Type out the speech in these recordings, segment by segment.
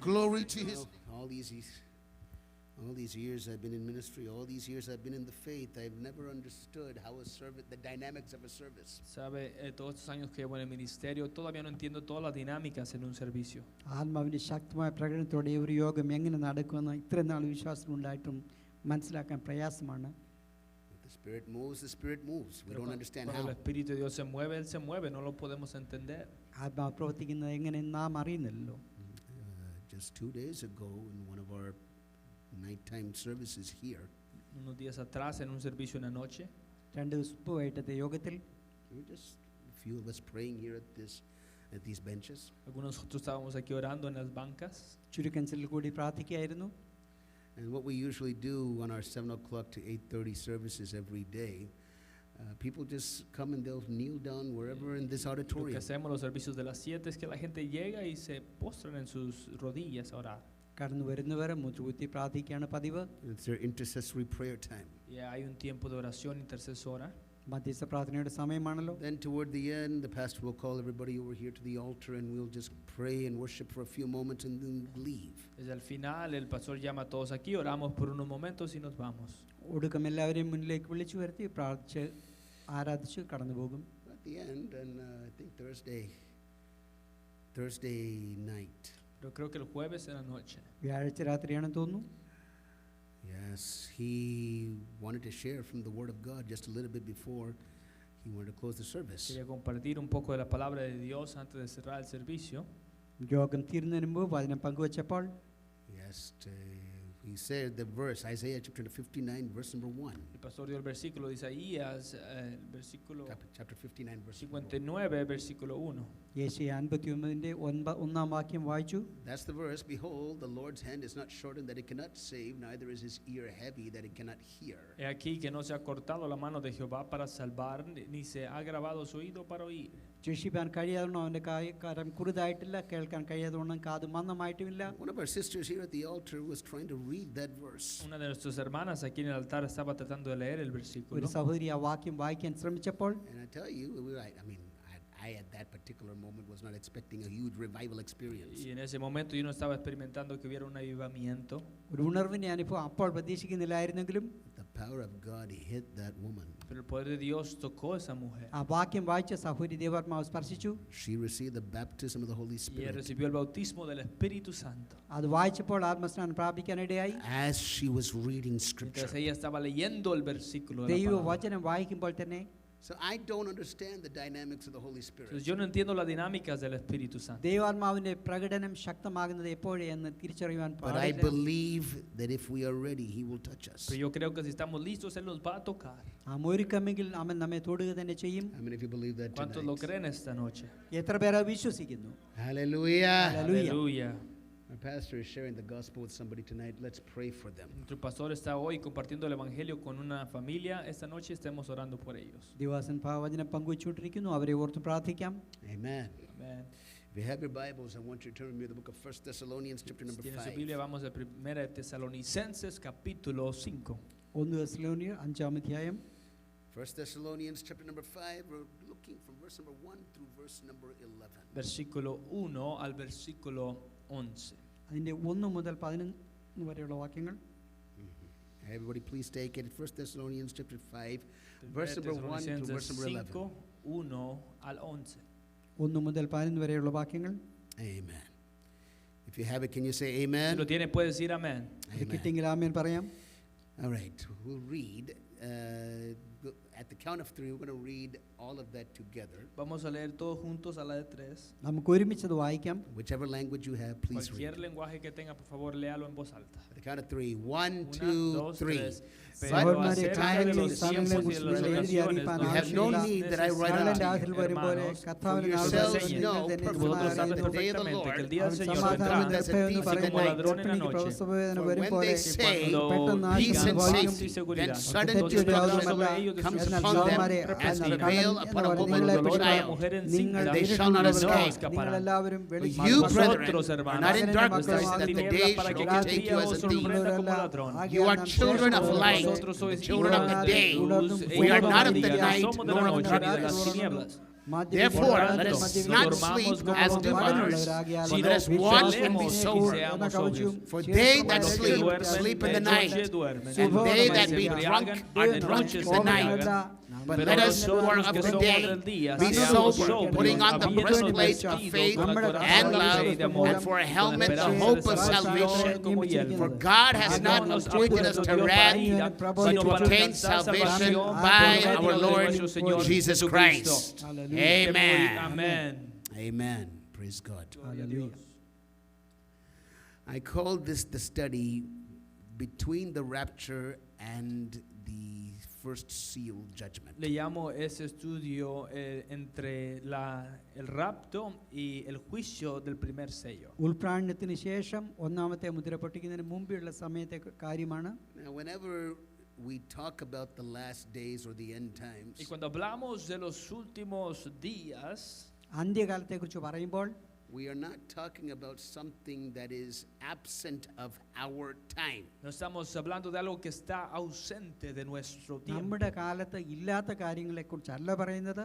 Glory to His. All these years I've been in ministry, all these years I've been in the faith, I've never understood how a service, the dynamics of a service. Sabe, todos estos años que llevo en el ministerio, todavía no entiendo todas las dinámicas en un servicio. ആത്മാവിന്റെ ശക്തമായ പ്രകടനത്തോടെ ഒരു യോഗം എങ്ങനെ നടക്കുമെന്ന് ഇത്രയും നാൾ വിശ്വാസം ഉണ്ടായിട്ടും മനസ്സിലാക്കാൻ പ്രയാസമാണ്. The Spirit moves, the Spirit moves. We don't understand Cuando el how. Espíritu de Dios se mueve, Él se mueve, no lo podemos entender. ആത്മാവ് പ്രവർത്തിക്കുന്നത് എങ്ങനെ നാം അറിയുന്നില്ലല്ലോ. Just 2 days ago in one of our nighttime services here, Unos días atrás, en un servicio en la noche, 2 ദിവസം വൈകിട്ടത്തെ യോഗത്തിൽ we were just a few of us praying here at these benches. algunos de nosotros estábamos aquí orando en las bancas. ചുരുക്കൻസിൽ കൂടി പ്രാർത്ഥിക്കുകയായിരുന്നു. And what we usually do on our 7 o'clock to 8:30 services every day, people just come and they'll kneel down wherever in this Lo que auditorium. hacemos los servicios de las 7 es que la gente llega y se postran en sus rodillas a orar. കടന്നു വരുന്നവരെ മുറ്റുകുത്തി പ്രാർത്ഥിക്കുകയാണ് പതിവ്. It's their intercessory prayer time. Y hay un tiempo de oración intercesora. മധ്യസ്ഥ പ്രാർത്ഥനയുടെ സമയമാണല്ലോ. Then toward the end, the pastor will call everybody over here to the altar and we'll just pray and worship for a few moments and then leave. Desde el final, el pastor llama a todos aquí, oramos por unos momentos y nos vamos. ഒടുക്കം എല്ലാവരെയും മുന്നിലേക്ക് വിളിച്ചു വരുത്തി പ്രാർത്ഥിച്ച് ആരാധിച്ച് കടന്നു പോകും. At the end, and I think Thursday night. Pero creo que el jueves en la noche. വ്യാഴാഴ്ച രാത്രിയാണെന്ന് തോന്നുന്നു. Yes, he wanted to share from the Word of God just a little bit before he wanted to close the service. Quería compartir un poco de la palabra de Dios antes de cerrar el servicio. യോഗം തീരുന്നതിന് മുമ്പ് വചനം പങ്കുവച്ചപ്പോൾ Yes, he said the verse, Isaiah chapter 59, verse number 1. El pastor dio el versículo de Isaías, el versículo Chapter 59, verse number 1. 59, versículo 1. യേശയ്യ 59 ഒന്നാം വാക്യം വായിച്ചു. That's the verse. Behold, the Lord's hand is not shortened that it cannot save, neither is his ear heavy that it cannot hear. He aquí que no se ha cortado la mano de Jehová para salvar, ni se ha grabado su oído para oír. രക്ഷിപ്പാൻ കഴിയാതവണ്ണം അവന്റെ കരം കുറുതായിട്ടില്ല, കേൾക്കാൻ കഴിയാതവണ്ണം കാത് മന്ദമായിട്ടുമില്ല. One of our sisters here at the altar was trying to read that verse. Una de nuestras hermanas aquí en el altar estaba tratando de leer el ഒരു versículo. സഹോദരി ആ വാക്യം വായിക്കാൻ ശ്രമിച്ചപ്പോൾ And I tell you, I at that particular moment was not expecting a huge revival experience. Y en ese momento yo no estaba experimentando que hubiera un avivamiento. ഒരു ഉണർവിന്റെ അനുഭവം അപ്പോൾ പ്രതീക്ഷിക്കുന്നില്ലായിരുന്നെങ്കിലും The power of God hit that woman. Pero el poder de Dios tocó a esa mujer. ആ വാക്യം വായിച്ച സഹോദരി ദൈവാത്മാവ് സ്പർശിച്ചു. She received the baptism of the Holy Y ella Spirit recibió el bautismo del Espíritu Santo. അത് വായിച്ചപ്പോൾ ആത്മസ്നാനം പ്രാപിക്കാനിടയായി. as she was reading scripture. Mientras ella estaba leyendo el versículo de la ദൈവ palabra. വചനം വായിക്കുമ്പോൾ തന്നെ So I don't understand the dynamics of the Holy Spirit. Entonces, yo no entiendo las dinámicas del Espíritu Santo. ദൈവാത്മാവിന്റെ പ്രകടനം ശക്തമാകുന്നത് എപ്പോഴെന്ന് തിരിച്ചറിയുവാൻ But I പാടില്ല. believe that if we are ready, he will touch us. Pero yo creo que si estamos listos, Él nos va a tocar. ആ ഒരുക്കമെങ്കിൽ അവൻ നമ്മെ തൊടുക തന്നെ ചെയ്യും. I mean, if you believe that ¿Cuántos lo tonight. creen esta noche? എത്ര പേർ അത് വിശ്വസിക്കുന്നു? Hallelujah. Hallelujah. Aleluya. Our pastor is sharing the gospel with somebody tonight. Let's pray for them. Nuestro pastor está hoy compartiendo el evangelio con una familia. Esta noche estemos orando por ellos. ദിവാസൻ വചനം പങ്കുവച്ചുകൊണ്ടിരിക്കുന്നു. അവരെ ഓർത്ത് പ്രാർത്ഥിക്കാം. Amen. Amén. If you have your Bibles, I want you to turn with me to the book of 1 Thessalonians, chapter Si number tiene su 5. Biblia, vamos a 1 de Tesalonicenses, capítulo 5. 1 തെസ്സലോനിയർ 5-ാം അധ്യായം 1 Thessalonians, chapter number 5. We're looking from verse number 1 through verse number 11. Versículo 1 al versículo 11. അതിന്റെ 1 മുതൽ 11 വരെയുള്ള വാക്യങ്ങൾ. Everybody please take it. 1 Thessalonians, chapter 5, verse number 1 to verse number 11. 5, 1 al 11. 1 മുതൽ 11 വരെയുള്ള വാക്യങ്ങൾ. Amen. If you have it, can you say Si amen? lo tiene, puede decir amén. ഇത് Amen. കിട്ടിയെങ്കിൽ ആമേൻ പറയാം. All right, we'll read. At the count of 3, we're going to read all of that together. Vamos a leer todos juntos a la de 3. നമുക്ക് ഒരുമിച്ച് അത് വായിക്കാം. Whichever language you have, please Cualquier read. lenguaje que tenga, por favor, léalo en voz alta. At the count of 3, 1, 1, 2, 2, 3. 3. But സഹോദരന്മാരെ, at കാലങ്ങളെ times സ്ഥാനങ്ങളെ കുറിച്ച് എഴുതി അറിയിപ്പാൻ you have no ആവശ്യമില്ല. need that I write ആളുടെ out to ആദ്യം you. വരും പോലെ കർത്താവിന്റെ നാൾ yourselves വരുമ്പോൾ നിങ്ങൾ know തന്നെ perfectly Vosotros sabes the day of the perfectamente que el Lord, día del അവൻ Señor സമാധാനം vendrá നിർഭയം എന്ന് como പറയുമ്പോൾ ladrón en la ഗർഭിണിക്ക് noche. പ്രസവവേദന For വരും when പോലെ they say പെട്ടെന്ന് peace and ആശീർവാദം safety, seguridad. then sudden തെറ്റുപറ്റി destruction യാതൊന്നുമല്ല. comes എന്നാൽ upon them സഹോദരന്മാരെ, as എന്നാൽ travail കള്ളൻ upon a എന്ന് woman നിങ്ങളെ with പിടിച്ചാൽ child. നിങ്ങൾ And they shall not escape. നിങ്ങളെല്ലാവരും But വെളിച്ചം you, കാണും. brethren, Nosotros, are hermanos, not in Nosotros, darkness, hermanos, that the tinieblas day para should que aquel overtake día you as os a thief. sorprenda como ladrón. You are children of light, Vosotros sois children of the hijos day. de luz, We are hijos not de of the día, night somos de nor la of noche ni de las darkness. tinieblas. Therefore, Por let tanto, us no not durmamos sleep como as los do others, demás, but sino let us watch and be velemos y sober. seamos sobrios. For they that Los que sleep, duermen, sleep in the de noche night, duermen, and de they noche that se be embriagan, drunk de are drunk noche in se the night. embriagan. But Pero let us who are nosotros of que the somos day del día, be seamos sober, sobrios, putting on the habiéndonos breastplate of vestidos faith con la coraza and de la fe y love, de amor, and for a con helmet the esperanza hope de of salvación como salvation. yelmo. For God has Porque not no nos appointed us puesto to Dios para wrath, ira, but sino to para obtain alcanzar salvation salvación by por medio our de Lord nuestro Señor Jesus Jesucristo. Christ. Hallelujah. Amen. Amén. Amen. Praise God. Hallelujah. I called this the study between the rapture and the first seal judgment. Le llamo ese estudio entre el rapto y el juicio del primer sello. ഉൾപ്രാണത്തിന് ശേഷം ഒന്നാമത്തെ മുദ്ര പൊട്ടിക്കുന്നതിന് മുമ്പുള്ള സമയത്തെ കാര്യമാണ്. Now, whenever we talk about the last days or the end times, Y cuando hablamos de los últimos días, അന്ത്യകാലത്തെക്കുറിച്ച് പറയുമ്പോൾ we are not talking about something that is absent of our time. no estamos hablando de algo que está ausente de nuestro tiempo. നമ്മുടെ കാലത്ത് ഇല്ലാത്ത കാര്യങ്ങളെക്കുറിച്ചല്ല പറയുന്നത്.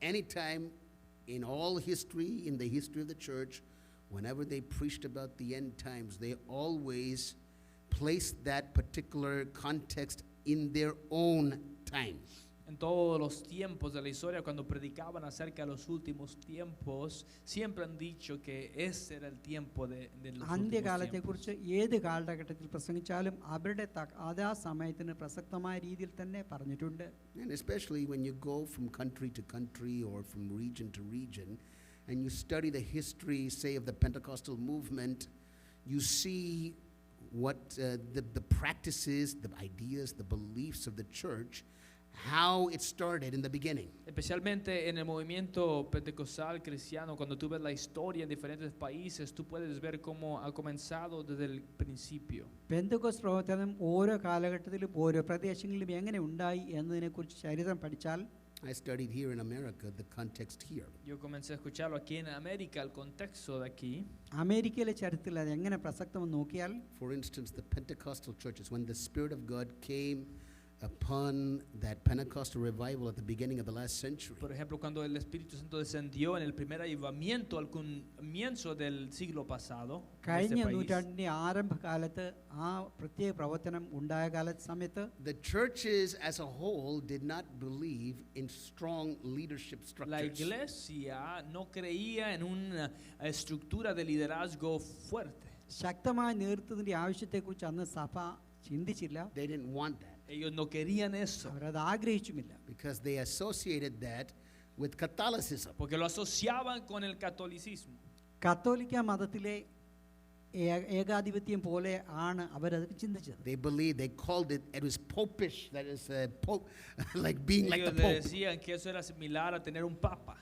Anytime in all history, in the history of the church, whenever they preached about the end times, they always placed that particular context in their own time. En todos los tiempos de la historia, cuando predicaban acerca de los últimos tiempos, siempre han dicho que ese era el tiempo de los últimos tiempos. അന്ത്യകാലത്തെക്കുറിച്ച് ഏത് കാലഘട്ടത്തിൽ പ്രസംഗിച്ചാലും അവരുടെ അതാ സമയത്തിന് പ്രസക്തമായ രീതിയിൽ തന്നെ പറഞ്ഞിട്ടുണ്ട്. And especially when you go from country to country or from region to region, and you study the history, say, of the Pentecostal movement, you see what the practices, the ideas, the beliefs of the church, how it started in the beginning. Especialmente en el movimiento pentecostal cristiano, cuando tú ves la historia en diferentes países, tú puedes ver cómo ha comenzado desde el principio. Pentecost പ്രവർത്തനം ഓരോ കാലഘട്ടത്തിലും ഓരോ പ്രദേശങ്ങളിലും എങ്ങനെ ഉണ്ടായി എന്നതിനെക്കുറിച്ച് ചരിത്രം പഠിച്ചാൽ I studied here in America, the context here. Yo comencé a escucharlo aquí en América, el contexto de aquí. അമേരിക്കയിലെ ചരിത്രത്തിൽ അത് എങ്ങനെ പ്രസക്തമെന്ന് നോക്കിയാൽ For instance, the Pentecostal churches, when the Spirit of God came upon that Pentecostal revival at the beginning of the last century, Por ejemplo, cuando el Espíritu Santo descendió en el primer avivamiento al comienzo del siglo pasado, en este കഴിഞ്ഞ país, നൂറ്റാണ്ടിൻ്റെ ആരംഭകാലത്ത് ആ പ്രത്യേക പ്രവർത്തനം ഉണ്ടായ സമയത്ത് the churches as a whole did not believe in strong leadership la structures. iglesia no creía en una estructura de liderazgo fuerte. ശക്തമായ നേതൃത്വത്തിൻ്റെ ആവശ്യത്തെക്കുറിച്ച് അന്ന് സഭ ചിന്തിച്ചില്ല. They didn't want that Ellos no querían eso, അവരത് ആഗ്രഹിച്ചുമില്ല. because they associated that with Catholicism. porque lo asociaban con el catolicismo. കത്തോലിക്ക മതത്തിലെ ഏകാധിപത്യം പോലെ ആണ് അവരത് ചിന്തിച്ചത്. They believed, they called it, it was popish, that is pope, like being like the Ellos le pope. decían que eso era similar a tener un papa.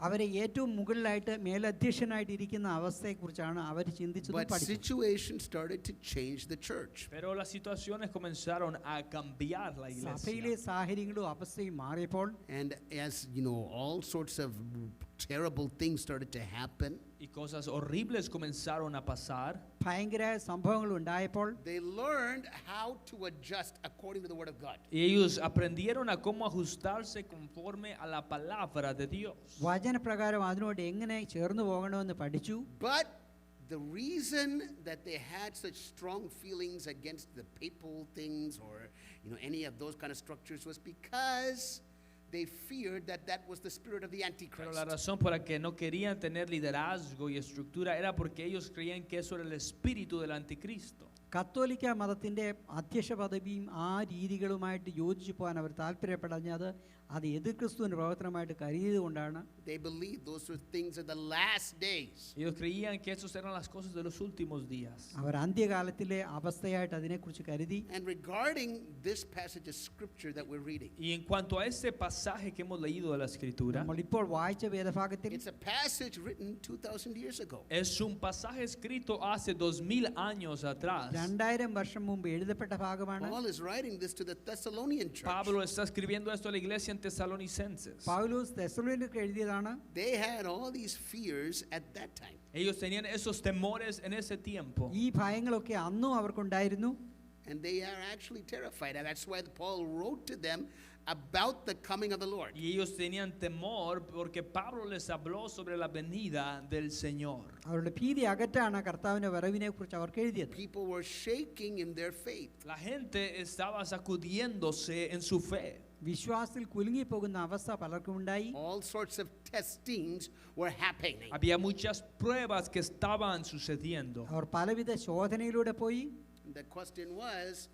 അവരെ ഏറ്റവും മുകളിലായിട്ട് മേലധ്യക്ഷനായിട്ട് ഇരിക്കുന്ന അവസ്ഥയെക്കുറിച്ചാണ് അവർ ചിന്തിച്ചതും But പഠിച്ചത്. situations started to change the church. Pero las situaciones comenzaron a cambiar la സഭയിലെ iglesia. സാഹചര്യങ്ങളും അവസ്ഥയും മാറിയപ്പോൾ And as you know, all sorts of terrible things started to happen. Y cosas horribles comenzaron a pasar. ഭയങ്കരമായ സംഭവങ്ങൾ ഉണ്ടായപ്പോൾ They learned how to adjust according to the word of God. Y ellos aprendieron a cómo ajustarse conforme a la palabra de Dios. വചനപ്രകാരം അതിനോട് എങ്ങനെ ചേർന്ന് പോകണമെന്ന് പഠിച്ചു. But the reason that they had such strong feelings against the papal things or any of those kind of structures was because they feared that that was the spirit of the Pero Antichrist. la razón por la que no querían tener liderazgo y estructura era porque ellos creían que eso era el espíritu del anticristo. കത്തോലിക്ക മതത്തിൻ്റെ അധ്യക്ഷ പദവിയും ആ രീതികളുമായിട്ട് യോജിച്ചു പോകാൻ അവർ താല്പര്യപ്പെടാഞ്ഞത് അത് എതിർ ക്രിസ്തുവിൻ്റെ പ്രവർത്തനമായിട്ട് കരുതിയത് കൊണ്ടാണ്. They believed those were things of the last days. Ellos creían que esas eran las cosas de los últimos días. അവർ അന്ത്യകാലത്തിലെ അവസ്ഥയായിട്ട് അതിനെക്കുറിച്ച് കരുതി. And regarding this passage of scripture that we're reading, Y en cuanto a este pasaje que hemos leído de la escritura, നമ്മളിപ്പോൾ വായിച്ച വേദഭാഗത്തിൽ it's a passage written 2,000 years ago. es un pasaje escrito hace 2000 años atrás. 2000 വർഷം മുമ്പ് എഴുതപ്പെട്ട ഭാഗമാണ്. Paul is writing this to the Thessalonian church. Pablo está escribiendo esto a la iglesia en Tesalonicenses. പൗലോസ് തെസ്സലോനിക്കർക്ക് എഴുതിയതാണ്. They had all these fears at that time. Ellos tenían esos temores en ese tiempo. ഈ ഭയങ്ങളൊക്കെ അന്നും അവർക്കുണ്ടായിരുന്നു. And they are actually terrified. And that's why Paul wrote to them about the coming of the Lord. Y ellos tenían temor porque Pablo les habló sobre la venida del Señor. അവരുടെ ഭീതി അകറ്റാണ് കർത്താവിൻ്റെ വരവിനെ കുറിച്ച് അവർക്ക് എഴുതിയത്. People were shaking in their faith. La gente estaba sacudiéndose en su fe. വിശ്വാസത്തിൽ കുലുങ്ങിപ്പോകുന്ന അവസ്ഥ പലർക്കും ഉണ്ടായി. All sorts of testings were happening. Había muchas pruebas que estaban sucediendo. അവർ പലവിധ ശോധനയിലൂടെ പോയി. The question was,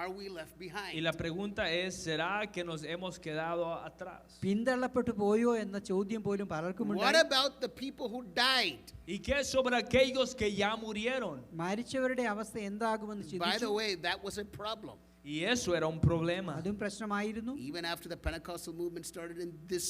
are we left Y behind? la pregunta es, ¿será que nos hemos quedado atrás? പിന്തള്ളപ്പെട്ടു പോയോ എന്ന ചോദ്യം പോലും പലർക്കും What ഉണ്ടായി. about the people who died? ¿Y qué sobre aquellos que ya murieron? മരിച്ചവരുടെ അവസ്ഥ എന്താകുമെന്ന് By the ചിന്തിച്ചു. way, that was a problem. Y eso era un problema. അതും പ്രശ്നമായിരുന്നു. Even after the Pentecostal movement started in this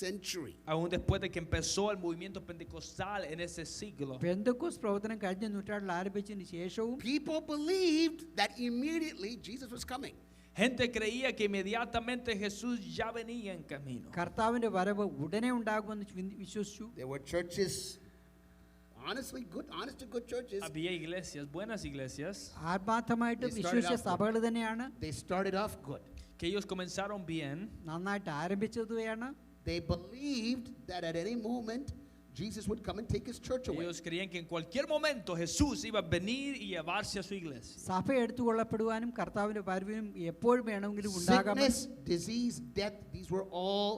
century. Aún después de que empezó el movimiento pentecostal en ese siglo. Pentecost പ്രവർത്തനം കഴിഞ്ഞ നൂറ്റാണ്ടിൽ ആരംഭിച്ചതിന് ശേഷവും People believed that immediately Jesus was coming. Gente creía que inmediatamente Jesús ya venía en camino. കർത്താവിന്റെ വരവ് ഉടനെ ഉണ്ടാകുമെന്ന് വിശ്വസിച്ചു. There were churches, honest to good churches. Había iglesias, buenas iglesias, ആത്മാർത്ഥമായിട്ട് They started വിശ്വസിച്ച off സഭകൾ തന്നെയാണ്. They started off good. que ellos comenzaron bien. നന്നായിട്ട് ആരംഭിച്ചതുമാണ്. They believed that at any moment Jesus would come and take his church away. Ellos creían que en cualquier momento Jesús iba a venir y llevarse a su iglesia. സഭ എടുത്തുകൊള്ളപ്പെടുവാനും കർത്താവിന്റെ വരവിനും എപ്പോഴും വേണമെങ്കിലും ഉണ്ടാകാം. Sickness, disease, death, these were all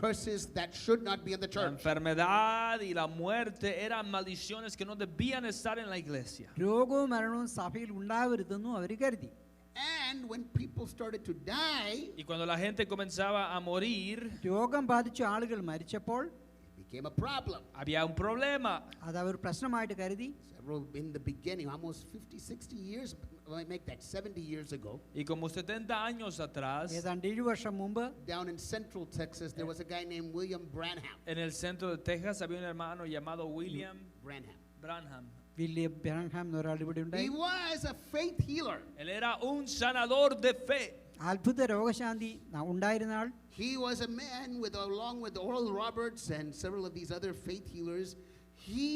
curses that should not be in the La church. enfermedad y la muerte eran maldiciones que no debían estar en la iglesia. രോഗവും മരണവും സഭയിൽ ഉണ്ടാവരുതെന്നും അവർ കരുതി. And when people started to die, Y cuando la gente comenzaba a morir, രോഗം ബാധിച്ച ആളുകൾ മരിച്ചപ്പോൾ it became a problem. había un problema. അത് അവർ പ്രശ്നമായിട്ട് കരുതി. Several in the beginning, almost 50, 60 years, I make that 70 years ago, Y como 70 años atrás, ഏതാണ്ട് 7 വർഷം മുമ്പ് down in Central Texas, there was a guy named William Branham. en el centro de Texas había un hermano llamado William Branham. Branham. William ബ്രഹാം എന്നൊരാൾ ഇവിടെ He ഉണ്ടായി. was a faith healer. Él era un sanador de fe. അത്ഭുത രോഗശാന്തി ഉണ്ടായിരുന്ന ആൾ. He was a man with, along with Oral Roberts and several of these other faith healers, he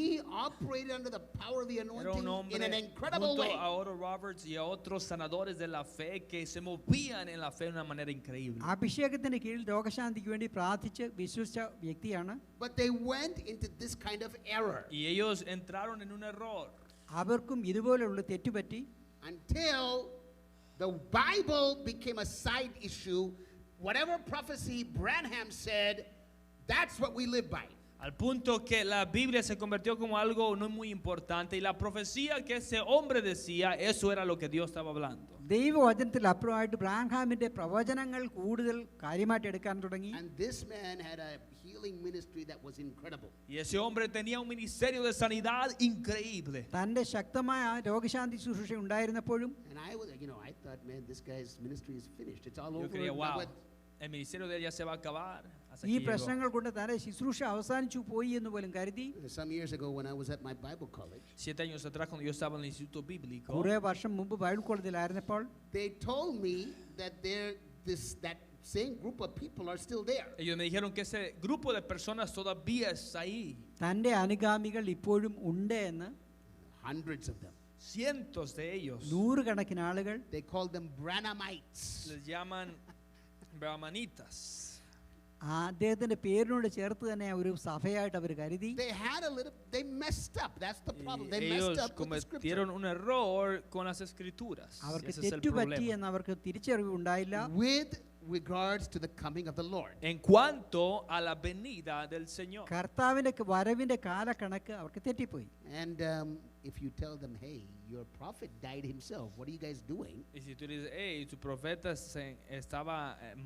operated under the power of the Era un anointing hombre in an incredible junto way. a Oral Roberts y a otros sanadores de la fe que se movían en la fe de una manera increíble. അഭിഷേകത്തിന്റെ കീഴിൽ രോഗശാന്തിക്ക് വേണ്ടി പ്രാർത്ഥിച്ച് വിശ്വസിച്ച വ്യക്തിയാണ്. But they went into this kind of error Y ellos entraron en un error അവർക്കും ഇതുപോലെയുള്ള തെറ്റുപറ്റി. until the Bible became a side issue. Whatever prophecy Branham said, that's what we live by. al punto que la Biblia se convirtió como algo no muy importante y la profecía que ese hombre decía, eso era lo que Dios estaba hablando. ദൈവവചനത്തിൽ അപ്പുറമായിട്ട് ബ്രാൻഹാമിന്റെ പ്രവചനങ്ങൾ കൂടുതൽ കാര്യമായിട്ട് എടുക്കാൻ തുടങ്ങി. And this man had a healing ministry that was incredible. Y ese hombre tenía un ministerio de sanidad increíble. തന്റെ ശക്തമായ രോഗശാന്തി ശുശ്രൂഷ ഉണ്ടായിരുന്നപ്പോഴും And I was, I thought, man, this guy's ministry is finished. It's all Yo over. creía, Now wow, what- el ministerio de él ya se va a acabar. Hasta ഈ aquí llegó. പ്രശ്നങ്ങൾ കൊണ്ട് തന്റെ ശുശ്രൂഷ അവസാനിച്ചു പോയി എന്ന് പോലും കരുതി. Some years ago, when I was at my Bible college, 7 años atrás, cuando yo estaba en el instituto bíblico, കുറെ വർഷം മുമ്പ് Bible കോളേജിലായിരുന്നപ്പോൾ they told me that that same group of people are still there. ellos me dijeron que ese grupo de personas todavía está ahí. തന്റെ അനുഗാമികൾ ഇപ്പോഴും ഉണ്ട് എന്ന്. Hundreds of them. Cientos de ellos. നൂറുകണക്കിന് ആളുകൾ. They called them Branhamites. Les llaman brahmanitas. അദ്ദേഹത്തിന്റെ പേരിനോട് ചേർത്ത് തന്നെ ഒരു സഭയായിട്ട് അവർ കരുതി. They messed up. That's the problem. They Ellos messed up with the scripture. cometieron un error con las escrituras. അവർക്ക് Ese es el തെറ്റുപറ്റി problema. എന്ന് അവർക്ക് തിരിച്ചറിവ് ഉണ്ടായില്ല. With regards to the coming of the Lord. En cuanto a la venida del Señor. കർത്താവിന്റെ വരവിന്റെ കാലക്കണക്ക് അവർക്ക് തെറ്റിപ്പോയി. And if you tell them, hey, your prophet died himself, what are you guys doing? Y si tú dices, hey, tu profeta estaba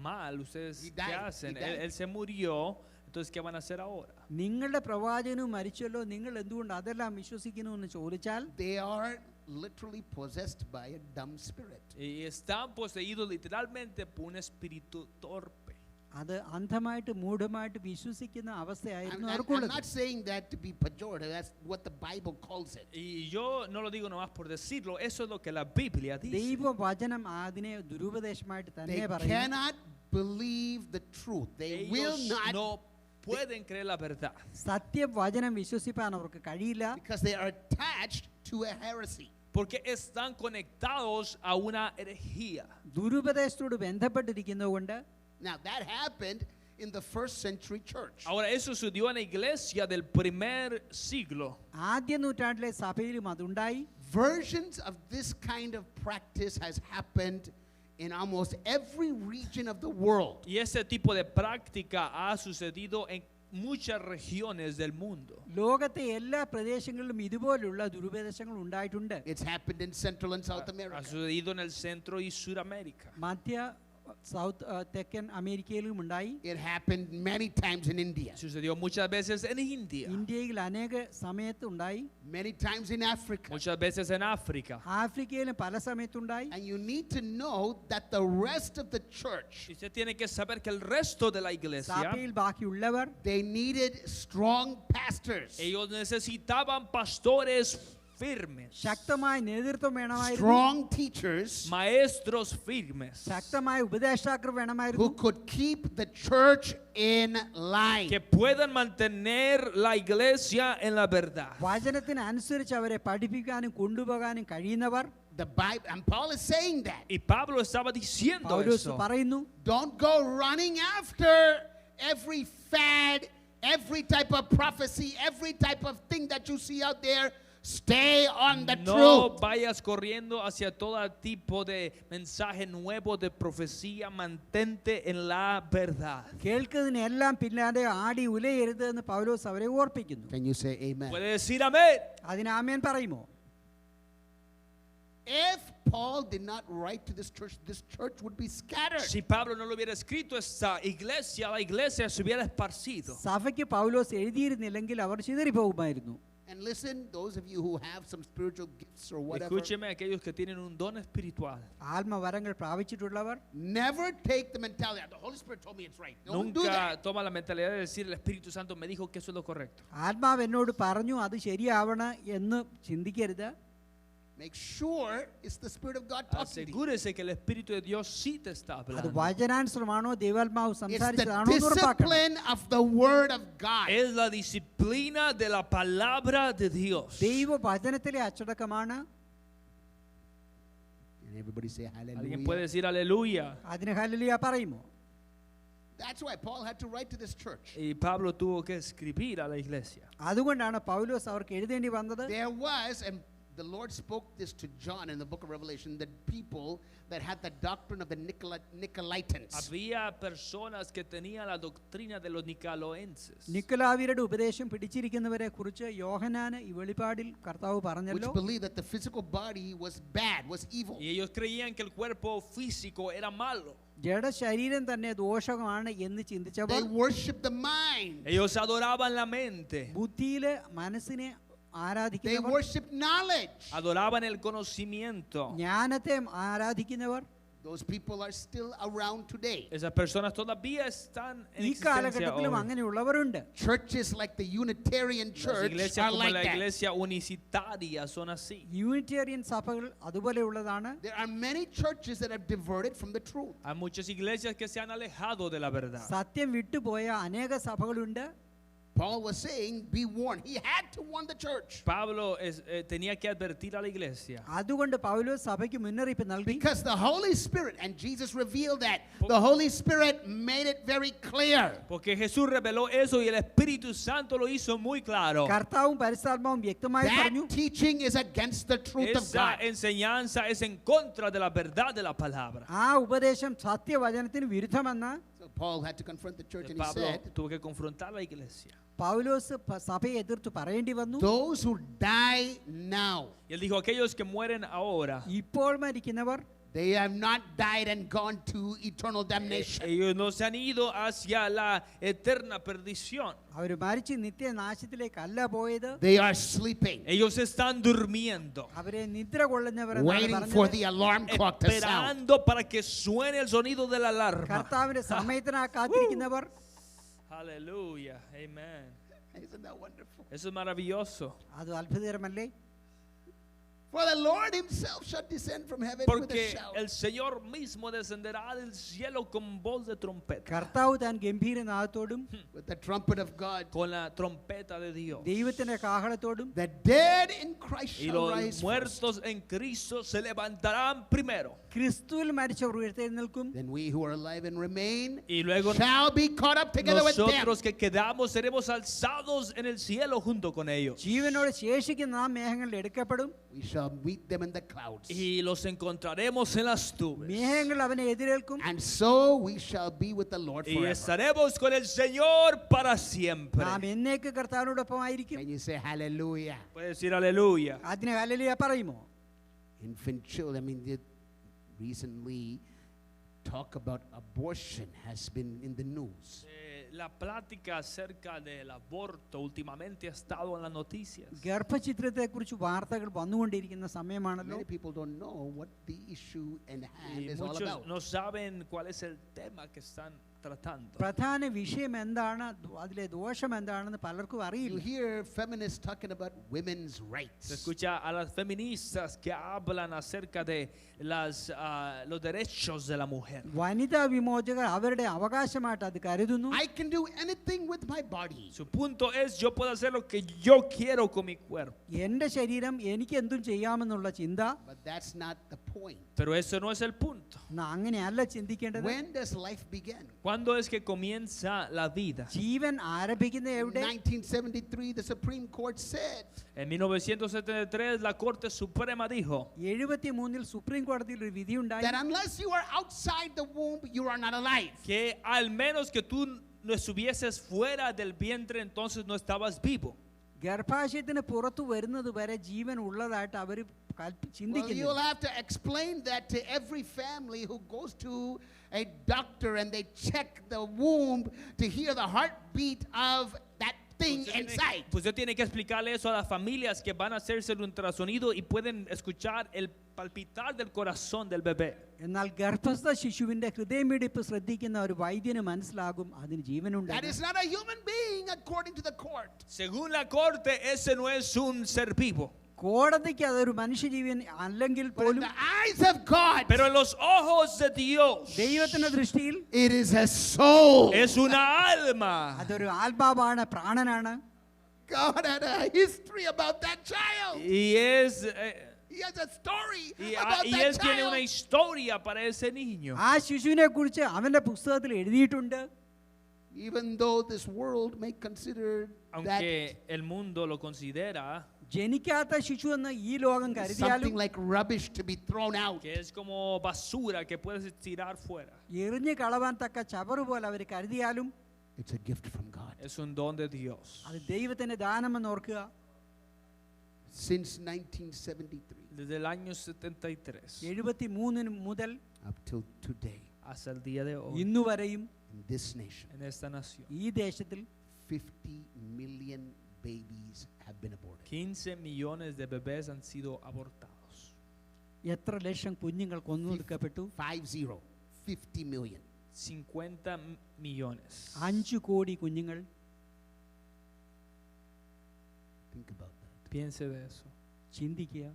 mal, ¿ustedes He qué died, hacen? he died. Él se murió, entonces ¿qué van a hacer ahora? നിങ്ങളുടെ പ്രവാചകനും മരിച്ചല്ലോ, നിങ്ങൾ എന്തുകൊണ്ട് അതെല്ലാം വിശ്വസിക്കുന്നു എന്ന് ചോദിച്ചാൽ They are literally possessed by a dumb spirit. Y están poseídos literalmente por un espíritu torpe. അത് അന്ധമായിട്ട് മൂഢമായിട്ട് വിശ്വസിക്കുന്ന അവസ്ഥയായിരുന്നു I'm അവർക്കുള്ളത്. not saying that to be pejorative. That's what the Bible calls it. Y yo no lo digo nomás por decirlo, eso es lo que la Biblia dice. ദൈവവചനം അതിനെ ദുരുപദേശമായിട്ട് They തന്നെ പറയുന്നു. cannot believe the truth. They will Ellos not, no pueden creer la verdad. സത്യവചനം വിശ്വസിപ്പാൻ അവർക്ക് കഴിയില്ല. because they are attached to a heresy. Porque están conectados a una herejía. ദുരുപദേശത്തോട് ബന്ധപ്പെട്ടിരിക്കുന്നതുകൊണ്ട് Now, that happened in the first century church. Ahora, eso sucedió en la iglesia del primer siglo. ആദ്യ നൂറ്റാണ്ടിലെ സഭയിലും അതുണ്ടായി. Versions of this kind of practice has happened in almost every region of the world. Y ese tipo de práctica ha sucedido en muchas regiones del mundo. ലോകത്തെ എല്ലാ പ്രദേശങ്ങളിലും ഇതുപോലുള്ള ദുരുപദേശങ്ങൾ ഉണ്ടായിട്ടുണ്ട്. It's happened in Central and South Ha America. sucedido en el centro y Suramérica. മധ്യ south തെക്കൻ അമേരിക്കയിലും ഉണ്ടായി. It happened many times in India, Sucedió muchas veces en India, ഇന്ത്യയിൽ അനേക സമയത്ത് ഉണ്ടായി. many times in Africa. muchas veces en África. ആഫ്രിക്കയിലും പല സമയത്തുണ്ടായി. And you need to know that the rest of the church, Y usted tiene que saber que el resto de la iglesia, സഭയിൽ ബാക്കിയുള്ളവർ they needed strong pastors, ellos necesitaban pastores firmes, ശക്തമായ നേതൃത്വം വേണമായിരുന്നു. strong teachers maestros firmes, ശക്തമായ ഉപദേഷ്ടാക്കൾ who വേണമായിരുന്നു. could keep the church in line. que puedan mantener la iglesia en la verdad. വചനത്തിന് അനുസരിച്ച് അവരെ പഠിപ്പിക്കാനും കൊണ്ടുപോകാനും കഴിയുന്നവർ. The Bible, and Paul is saying that. Y Pablo estaba diciendo Paulose eso. പറയുന്നു, Don't go running after every fad, every type of prophecy, every type of thing that you see out there. Stay on the No truth. vayas corriendo hacia todo tipo de mensaje nuevo de profecía, mantente en la verdad. കേൾക്കുന്നതിനെല്ലാം പിന്നാലെ ആടി ഉലയരുത് എന്ന് പൗലോസ് അവരെ ഓർപ്പിക്കുന്നു. Can you say amen? Puede decir amén. അതിന് ആമേൻ പറയുമോ? If Paul did not write to this church would be scattered. Si Pablo no lo hubiera escrito esta iglesia, la iglesia se hubiera esparcido. സഭയ്ക്ക് പൗലോസ് എഴുതിയിരുന്നില്ലെങ്കിൽ അവർ ചിതറിപ്പോകുമായിരുന്നു. And listen, those of you who have some spiritual gifts or whatever, Escúcheme, aquellos que tienen un don espiritual. ആത്മവരങ്ങൾ പ്രാപിച്ചിട്ടുള്ളവർ never take the mentality, the Holy Spirit told me it's right. Don't do Nunca that. toma la mentalidad de decir el Espíritu Santo me dijo que eso es lo correcto. ആത്മാവ് എന്നോട് പറഞ്ഞു അത് ശരിയാവണം എന്ന് ചിന്തിക്കരുത്. Make sure it's the Spirit of God talking to you. Asegúrese que el Espíritu de Dios sí te está അത് hablando. വചനാനുസൃതമാണോ ദൈവാത്മാവ് It's the സംസാരിച്ചതാണോ എന്ന് ഉറപ്പാക്കണം. discipline of the Word of God. Es la disciplina de la palabra de Dios. ദൈവ വചനത്തിലെ അച്ചടക്കമാണ്. And everybody say Alguien puede hallelujah. decir aleluya. അതിന് hallelujah പറയുമോ? That's why Paul had to write to this church. Y Pablo tuvo que escribir a la iglesia. അതുകൊണ്ടാണ് പൗലോസ് അവർക്ക് എഴുതേണ്ടി വന്നത്. There was, and the Lord spoke this to John in the book of Revelation, that people that had the doctrine of the Nicolaitans. Había personas que tenían la doctrina de los nicolaenses, നിക്കോലാവിയരുടെ ഉപദേശം പിടിച്ചിരിക്കുന്നവരെ കുറിച്ച് യോഹന്നാന് ഈ വെളിപ്പാടിൽ കർത്താവ് Which പറഞ്ഞല്ലോ. believed that the physical body was bad, was evil. y ellos creían que el cuerpo físico era malo. ജഡശരീരം തന്നെ ദോഷമാണ് എന്ന് They ചിന്തിച്ചവർ worshiped the mind. Ellos adoraban la mente, ബുദ്ധിയിലെ മനസ്സിനെ They ആരാധിക്കുന്നവർ, worshiped knowledge. adoraban el conocimiento. ജ്ഞാനത്തെ ആരാധിക്കുന്നവർ Those people are still around today. Esas personas todavía están en ഈ existencia കാലഘട്ടത്തിലും hoy. അങ്ങനെയുള്ളവരുണ്ട്. Churches like the Unitarian Las Church iglesias are como like la that. iglesia unicitaria son así. Unitarian സഭകൾ അതുപോലെയുള്ളതാണ്. There are many churches that have diverted from the truth. Hay muchas iglesias que se han alejado de la verdad. സത്യം വിട്ടുപോയ അനേക സഭകളുണ്ട്. Paul was saying, be warned. He had to warn the church. Pablo tenía que advertir a la iglesia. അതുകൊണ്ട് പൗലോസ് സഭയ്ക്ക് മുന്നറിയിപ്പ് നൽകി. Because the Holy Spirit, and Jesus revealed that, the Holy Spirit made it very clear. Porque Jesús reveló eso y el Espíritu Santo lo hizo muy claro. കർത്താവും പരിശുദ്ധാത്മാവും വ്യക്തമായി പറഞ്ഞു. That teaching is against the truth of Esa God. enseñanza es en contra de la verdad de la palabra. ആ ഉപദേശം സത്യവചനത്തിന് വിരുദ്ധമെന്ന് So Paul had to confront the church and he Pablo said, tuvo que confrontar a la iglesia. പൗലോസ് സഭയെ എതിർത്ത് പറയേണ്ടി വന്നു. those who die now, Y él dijo, aquellos que mueren ahora, ഇപ്പോൾ മരിക്കുന്നവർ they have not died and gone to eternal damnation. ellos no se han ido hacia la eterna perdición. അവർ മരിച്ച് നിത്യനാശത്തിലേക്കല്ല പോയത്. They are sleeping, Ellos están durmiendo, അവരെ നിദ്ര കൊള്ളുന്നവർ എന്നാണ് waiting for പറഞ്ഞത്. the alarm clock to sound. esperando para que suene el sonido de la alarma. കർത്താവിന്റെ സമയത്തിനാ കാത്തിരിക്കുന്നവർ. Aleluya, amén. Isn't that wonderful? Eso es maravilloso. അത് അത്ഭുതകരമല്ലേ? For the Lord himself shall descend from heaven with a Porque shout. el Señor mismo descenderá del cielo con voz de trompeta, കർത്താവ് താൻ ഗംഭീരനാദത്തോടും With the trumpet of God. con la trompeta de Dios. ദൈവത്തിന്റെ കാഹളത്തോടും The dead in Christ Y shall los rise first. muertos en Cristo se levantarán primero. ക്രിസ്തുവിൽ മരിച്ചവർ ഉയർത്തെഴുന്നേൽക്കും. Then we who are alive and remain Y luego shall be caught up together with them. nosotros que quedamos seremos alzados en el cielo junto con ellos. ജീവനോട് ശേഷിക്കുന്ന നാം മേഘങ്ങളിൽ എടുക്കപ്പെടും. We shall meet them in the clouds. Y los encontraremos en las nubes. മേഘങ്ങൾ അവനെ എതിരേൽക്കും. And so we shall be with the Lord Y forever. estaremos con el Señor para siempre. നാം എന്നേക്ക് കർത്താവിനോടൊപ്പമായിരിക്കും. Can you say hallelujah? Puede decir aleluya. അതിന് hallelujah പറയുമോ? Infant children, recently talk about abortion has been in the news. La plática acerca del aborto últimamente ha estado en las noticias. ഗർഭചിത്രത്തെക്കുറിച്ച് വാർത്തകൾ വന്നുകൊണ്ടിരിക്കുന്ന സമയമാണല്ലോ. Many people don't know what the issue in hand Y is all muchos about. no saben cuál es el tema que están tratando. പ്രധാന വിഷയം എന്താണ്, അതിലെ ദോഷം എന്താണെന്ന് പലർക്കും You അറിയില്ല. hear feminists talking about women's Se rights. escucha a las feministas que hablan acerca de los derechos de la mujer. വനിതാ വിമോചകർ അവരുടെ അവകാശമായിട്ട് അത് കരുതുന്നു. I can do anything with my body. Su punto es yo puedo hacer lo que yo quiero con mi cuerpo. എൻ്റെ ശരീരം എനിക്ക് എന്തും ചെയ്യാമെന്നുള്ള ചിന്ത. But that's not the point. Pero eso no es el punto. അങ്ങനെയല്ല ചിന്തിക്കേണ്ടത്. When does life begin? ¿Cuándo es que comienza la vida? ജീവൻ ആരംഭിക്കുന്ന In എവിടെ? 1973, the Supreme Court said En 1973 la Corte Suprema dijo 73 supreme കോടതിയിൽ ഒരു വിധി ഉണ്ടായി. that unless you are outside the womb, you are not alive. que al menos que tú no estuvieses fuera del vientre, entonces no estabas vivo. ഗർഭാശയത്തിന് പുറത്തു വരുന്നത് വരെ ജീവൻ ഉള്ളതായിട്ട് അവർ Well, ചിന്തിക്കുന്നു. you'll have to explain that to every family who goes to a doctor and they check the womb to hear the heartbeat of that thing inside. Pues yo tiene que explicarle eso a las familias que van a hacerse el ultrasonido y pueden escuchar el palpitar del corazón del bebé. എന്നാൽ ഗർഭസ്ഥ ശിശുവിന്റെ ഹൃദയമിടിപ്പ് ശ്രദ്ധിക്കുന്ന ഒരു വൈദ്യന് മനസ്സിലാകും അതിന് That ജീവനുണ്ട്. is not a human being according to the court. Según la Corte, ese no es un ser vivo. കോടതിക്ക് അതൊരു മനുഷ്യജീവൻ അല്ലെങ്കിൽ But in പോലും the eyes of God, Pero en los ojos de Dios ദൈവത്തിന്റെ ദൃഷ്ടിയിൽ it is a soul. es una alma. അതൊരു ആത്മാവാണ്, പ്രാണനാണ്. God had a history about that child. Y es He has a story y, about y that él tiene una child. historia para ese niño. ആ ശിശുവിനെ കുറിച്ച് അവന്റെ പുസ്തകത്തിൽ എഴുതിയിട്ടുണ്ട്. Even though this world may consider that Aunque el mundo lo considera ജനിക്കാത്ത ശിശു എന്ന് ഈ ലോകം something കരുതിയാലും like rubbish to be thrown out. que es como basura que puedes tirar fuera. എറിഞ്ഞു കളവാൻ തക്ക ചവറ് പോലെ അവർ കരുതിയാലും It's a gift from God. Es un don de Dios. അത് ദൈവത്തിന്റെ ദാനമെന്ന് ഓർക്കുക. Since 1973 Desde el año 73 73 മുതൽ up till today, hasta el día de hoy, ഇന്നുവരെയും in this nation, en esta nación, ഈ ദേശത്തിൽ 50 million babies have been aborted. 15 millones de bebés han sido abortados. എത്ര ലക്ഷം കുഞ്ഞുങ്ങൾ കൊന്നൊടുക്കപ്പെട്ടു? 50 million. 50 millones. 5 കോടി കുഞ്ഞുങ്ങൾ. Think about that. Piense de eso. ചിന്തിക്കുക.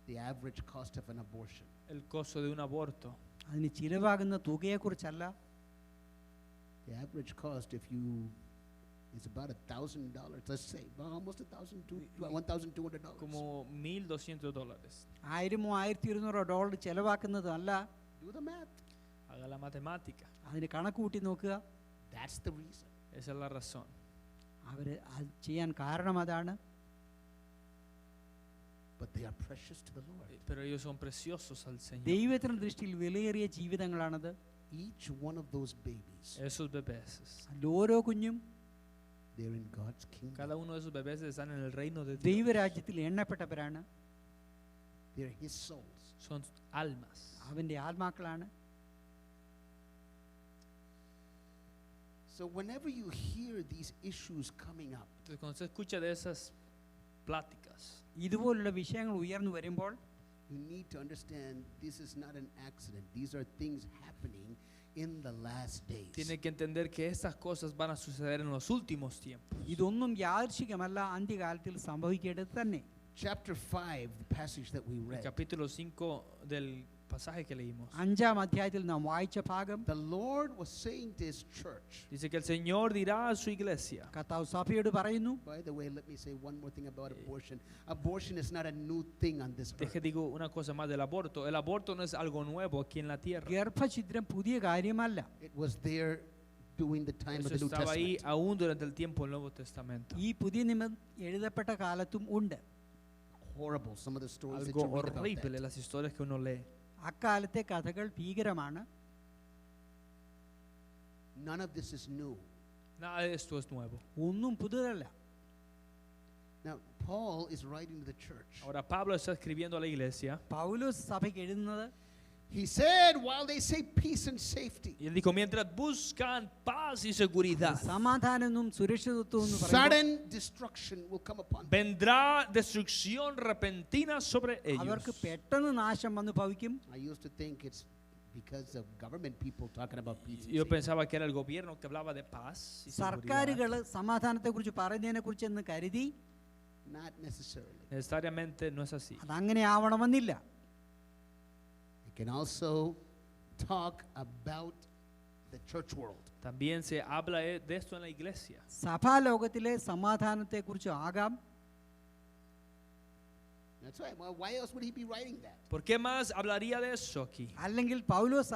The average cost of an abortion. El costo de un aborto. അതിന് ചിലവാകുന്ന തുകയെക്കുറിച്ചല്ല. The average cost, if you, is about $1,000. Let's say, well, almost $1,200. Como $1,200. $1,000-1,200 ചെലവാക്കുന്നത് അല്ല. Do the math. Haga la matemática. അതിന് കണക്ക് കൂട്ടി നോക്കുക. That's the reason. Esa es la razón. അവർ അത് ചെയ്യാൻ കാരണം അതാണ്. But they are precious to the Lord. Pero ellos son preciosos al Señor. ദൈവത്തിന്റെ ദൃഷ്ടിയിൽ വിലയേറിയ ജീവിതങ്ങളാണത്. Each one of those babies, Esos bebés. അതിൽ ഓരോ കുഞ്ഞും they're in God's kingdom. Cada uno de esos bebés están en el reino de Dios. ദൈവരാജ്യത്തിൽ എണ്ണപ്പെട്ടവരാണ്. They're His souls. Son almas. അവന്റെ ആത്മാക്കളാണ്. So whenever you hear these issues coming up, Entonces, cuando se escucha de esas pláticas, ഇതുപോലുള്ള വിഷയങ്ങൾ ഉയർന്നു വരുമ്പോൾ you need to understand this is not an accident. These are things happening in the last days. Tiene que entender que estas cosas van a suceder en los últimos tiempos. ഇതൊന്നും യാദൃശികമല്ല, അന്ത്യകാലത്തിൽ സംഭവിക്കേണ്ടത് തന്നെ. Chapter 5, the passage that we El read. capítulo 5 del pasaje que leímos. 5-ാം അധ്യായത്തിൽ നാം വായിച്ച ഭാഗം, The Lord was saying to his church. Dice que el Señor dirá a su iglesia. കർത്താവ് സഭയോട് പറയുന്നു. By the way, let me say one more thing about abortion. Abortion is not a new thing on this Deje earth. digo una cosa más del aborto. El aborto no es algo nuevo aquí en la tierra. ഗർഭഛിദ്രം പുതിയ കാര്യമല്ല. It was there during the time of Eso the New estaba ahí Testament. aún durante el tiempo del Nuevo Testamento. ഈ പുതിയ നിയമം എഴുതപ്പെട്ട കാലത്തും ഉണ്ട്. Horrible, some of the stories that Algo you read about horrible that. las historias que uno lee. അക്കാലത്തെ കഥകൾ ഭീകരമാണ്. None of this is new. Nada de esto es nuevo. ഒന്നും പുതുതല്ല. Now, Paul is writing to the church. Ahora Pablo está escribiendo a la iglesia പൗലോസ് സഭയ്ക്ക് എഴുതുന്നത്, He said, while they say peace and safety, y él dijo, mientras buscan paz y seguridad, സമാധാനവും സുരക്ഷിതത്വവും എന്ന് പറയുമ്പോൾ sudden destruction will come upon them. vendrá destrucción repentina sobre ellos. അവർക്ക് പെട്ടെന്ന് നാശം വന്ന് ഭവിക്കും. I used to think it's because of government people talking about peace and Yo safety. pensaba que era el gobierno que hablaba de paz y seguridad. സർക്കാരുകൾ സമാധാനത്തെക്കുറിച്ച് പറയുന്നതിനെക്കുറിച്ച് എന്ന് കരുതി. Not necessarily. Necesariamente no es así. അതങ്ങനെ ആവണമെന്നില്ല. They can also talk about the church world. También se habla de esto en la iglesia. സഭാലോകത്തിലെ സമാധാനത്തെക്കുറിച്ച് ആകാം. That's right. Well, why else would he be writing that? ¿Por qué más hablaría de eso aquí? അല്ലെങ്കിൽ പൗലോസ്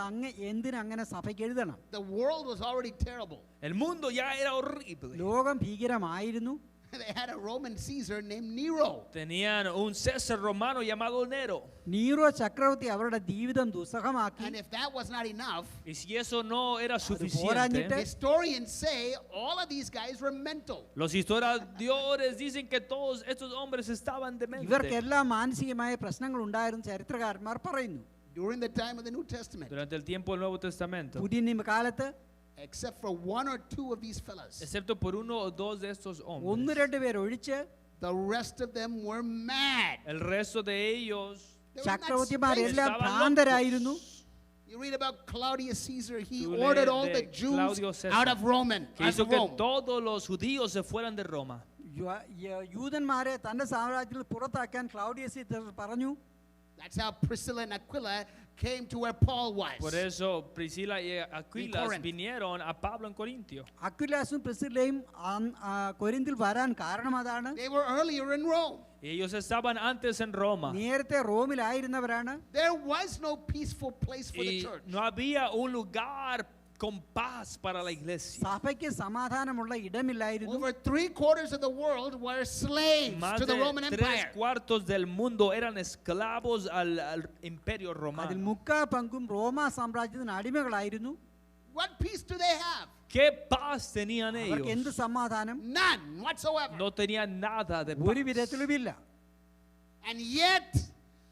എന്തിനങ്ങനെ സഭയ്ക്ക് എഴുതണം? The world was already terrible. El mundo ya era horrible. ലോകം ഭീകരമായിരുന്നു. They had a Roman Caesar named Nero. Tenían un César romano llamado Nero. Nero ചക്രവർത്തി അവരുടെ ജീവിതം ദുസ്സഹമാക്കി. And if that was not enough, Y si eso no era suficiente, പോരാഞ്ഞിട്ട് historians say all of these guys were mental. los historiadores dicen que todos estos hombres estaban dementes. ഇവർക്കെല്ലാം മാനസികമായ പ്രശ്നങ്ങൾ ഉണ്ടായിരുന്നു ചരിത്രകാരന്മാർ പറയുന്നു. During the time of the New Testament, Durante el tiempo del Nuevo Testamento, പുതിയ നിയമകാലത്ത് except for one or two of these fellas, excepto por uno o dos de estos ഒന്ന് hombres, രണ്ട് പേർ ഒഴിച്ച് the rest of them were mad. el resto de ellos They were nuts. ചക്രവർത്തിമാരെല്ലാം estaban ഭ്രാന്തരായിരുന്നു. You read about Claudius Caesar, he Tú ordered lees all de the Jews Claudio César, out of Rome. que hizo que todos los judíos se fueran de Roma. യൂതന്മാരെ തന്റെ സാമ്രാജ്യത്തിൽ പുറത്താക്കാൻ Claudius Caesar പറഞ്ഞു. That's how Priscilla and Aquila came to where Paul was. Por eso Priscila y Aquila Corinth. vinieron a Pablo en Corintio. അക്വിലാസും പ്രിസ്കില്ലയും കൊരിന്തിൽ വരാൻ കാരണം അതാണ്. They were earlier in Rome. Ellos estaban antes en Roma. നേരത്തെ റോമിലായിരുന്നവരാണ്. There was no peaceful place for the Y church. no había un lugar con paz para la iglesia. സഭയ്ക്ക് സമാധാനമുള്ള ഇടമില്ലായിരുന്നു. Over 3/4 of the world were slaves Más to the de Roman 3/4 Empire. del mundo eran esclavos al imperio അതിൽ romano. മുക്കാൽ പങ്കും റോമാ സാമ്രാജ്യത്തിന് അടിമകളായിരുന്നു. What peace do they have? ¿Qué paz tenían അവർക്ക് എന്ത് ellos? സമാധാനം? None whatsoever. No tenían nada de ഒരു paz. വിധത്തിലുമില്ല. And yet,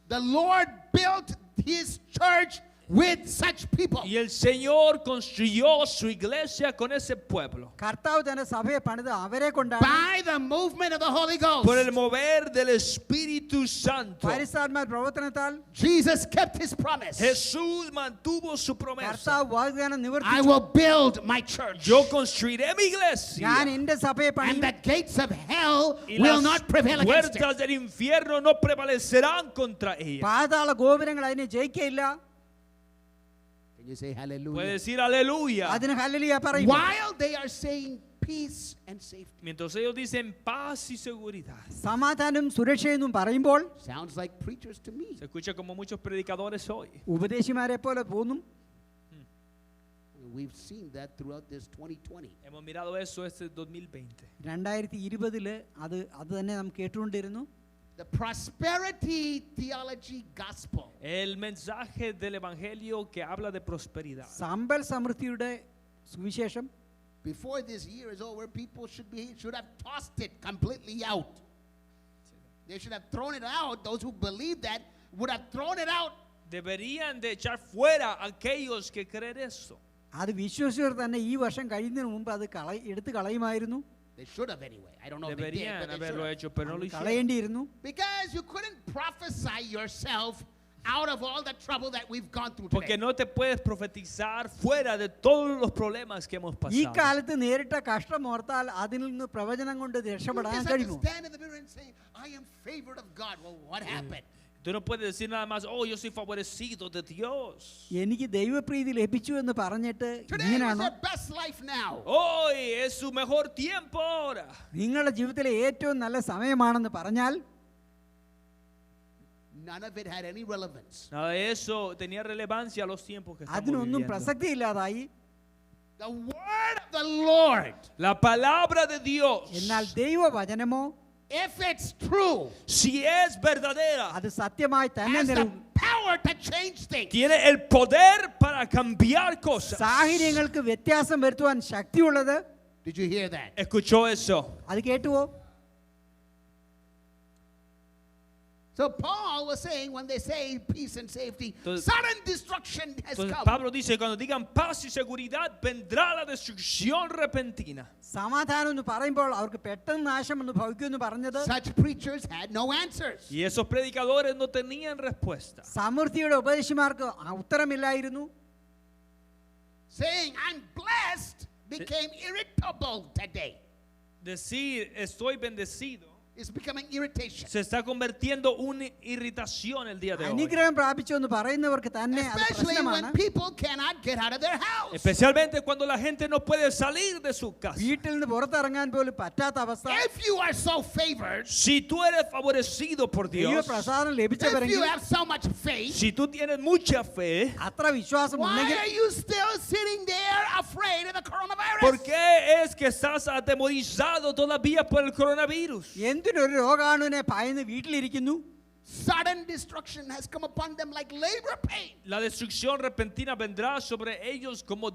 the Lord built his church with such people. Y el Señor construyó su iglesia con ese pueblo. കർത്താവ് തന്നെ സഭയെ പണിത് അവരെ കൊണ്ടാണ്. By the movement of the Holy Ghost. Por el mover del Espíritu Santo. പരിശുദ്ധാത്മാ പ്രവർത്തനത്താൽ Jesus kept his promise. Jesús mantuvo su promesa. കർത്താവ് വാഗ്ദാനം I നിവർത്തിച്ചു. will build my church. Yo construiré mi iglesia. ഞാൻ എന്റെ സഭയെ And പണിയും. the gates of hell Y will las not prevail against it. puertas del infierno no prevalecerán contra ella. പാതാള ഗോപുരങ്ങൾ അതിനെ ജയിക്കയില്ല. Can you say Puede hallelujah? decir aleluya. അതിന് hallelujah പറയും. While they are saying peace and safety. Mientras ellos dicen paz y seguridad. സമാധാനം സുരക്ഷയെന്നും പറയുമ്പോൾ Sounds like preachers to me. Se escucha como muchos predicadores hoy. ഉപദേശിമാരെ പോലെ തോന്നും. We've seen that throughout this 2020. Hemos mirado eso este 2020. 2020 അത് തന്നെ നാം കേട്ടുകൊണ്ടിരുന്നു. The prosperity theology gospel. El mensaje del evangelio que habla de prosperidad. സമ്പൽ സമൃദ്ധിയുടെ സുവിശേഷം Before this year is over, people should have tossed it completely out. They should have thrown it out. Those who believe that would have thrown it out. Deberían de echar fuera a aquellos que creen eso. അത് വിശ്വസിച്ചവർ തന്നെ ഈ വർഷം കഴിയുന്നതിന് മുമ്പ് അത് എടുത്തു കളയുമായിരുന്നു. They should have anyway. I don't know if they did, Deberían but they haberlo should have. hecho, pero no lo hicieron. കളയേണ്ടിയിരുന്നു. Because you couldn't prophesy yourself out of all the trouble that we've gone through Porque today. no te puedes profetizar fuera de todos los problemas que hemos ഈ pasado. കാലത്ത് നേരിട്ട കഷ്ടം ഓർത്താൽ അതിൽ നിന്ന് പ്രവചനം കൊണ്ട് You രക്ഷപ്പെടാൻ just have to കഴിയുമോ? stand in the mirror and say, I am favored of God. Well, what happened? Tú no puedes decir nada más, oh, yo soy favorecido de Dios. എനിക്ക് ദൈവപ്രീതി ലഭിച്ചു എന്ന് പറഞ്ഞിട്ട് Today is ഇങ്ങനെയാണോ? your best life now. Hoy es su mejor tiempo ahora. നിങ്ങളുടെ ജീവിതത്തിലെ ഏറ്റവും നല്ല സമയമാണെന്ന് പറഞ്ഞാൽ None of it had any relevance. Nada de eso tenía relevancia a los tiempos que estamos അതിനൊന്നും viviendo. പ്രസക്തിയില്ലാതായി. The word of the Lord, La palabra de Dios, എന്നാൽ ദൈവവചനമോ if it's true, si es verdadera, അത് സത്യമായി തന്നെ has the നിലനിൽക്കും. power to change things. tiene el poder para cambiar cosas. സാഹചര്യങ്ങൾക്ക് വ്യത്യാസം വരുത്തുവാൻ ശക്തിയുള്ളത്. Did you hear that? ¿Escuchó eso? അത് കേട്ടുവോ? So Paul was saying, when they say peace and safety, Entonces- sudden destruction has Entonces come. Pablo dice, cuando digan paz y seguridad, vendrá la destrucción repentina. സമാധാനം എന്ന് പറയുമ്പോൾ അവർക്ക് പെട്ടെന്ന് നാശം എന്ന് ഭവിക്കുമെന്ന് പറഞ്ഞത് Such preachers had no answers. Y esos predicadores no tenían respuesta. സമൃദ്ധിയുടെ ഉപദേശിമാർക്ക് ഉത്തരമില്ലായിരുന്നു. Saying, I'm blessed, became irritable today. Decir, estoy bendecido, It's becoming irritation. se está convirtiendo una irritación el día de hoy. അനുഗ്രഹം പ്രാപിച്ചു എന്ന് പറയുന്നവർക്ക് തന്നെ അത് Especially പ്രശ്നമാണ്. when people cannot get out of their house. Especialmente cuando la gente no puede salir de su casa. വീട്ടിൽ നിന്ന് പുറത്തിറങ്ങാൻ പോലും പറ്റാത്ത അവസ്ഥ. If you are so favored, Si tú eres favorecido por Dios, ദൈവപ്രസാദം if you ലഭിച്ചവരെങ്കിൽ have so much faith, si tú tienes mucha fe, അത്ര വിശ്വാസം why ഉണ്ടെങ്കിൽ are you still sitting there afraid of the coronavirus? ¿por qué es que estás atemorizado todavía por el coronavirus? എന്തിനൊരു രോഗാണുവിനെ ഭയന്ന് വീട്ടിലിരിക്കുന്നു? Sudden destruction has come upon them like labor pain. La destrucción repentina vendrá sobre ellos como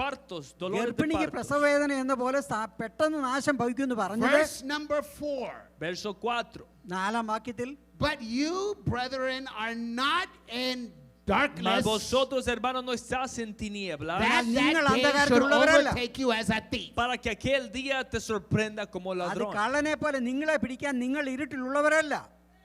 partos, dolores de ഗർഭിണിക്ക് partos. പ്രസവവേദന എന്ന പോലെ പെട്ടെന്ന് നാശം ഭവിക്കുമെന്ന് പറഞ്ഞത് Verse number 4. Verso 4. 4 വാക്യത്തിൽ. But you, brethren, are not in Mas darkness, vosotros, hermanos, no estás en tinieblas, that നിങ്ങൾ that day should അന്ധകാരത്തിലുള്ളവരല്ല. overtake you as a thief. para que aquel día te sorprenda como അത് ladrón. കള്ളനെ പോലെ നിങ്ങളെ പിടിക്കാൻ നിങ്ങൾ ഇരുട്ടിലുള്ളവരല്ല.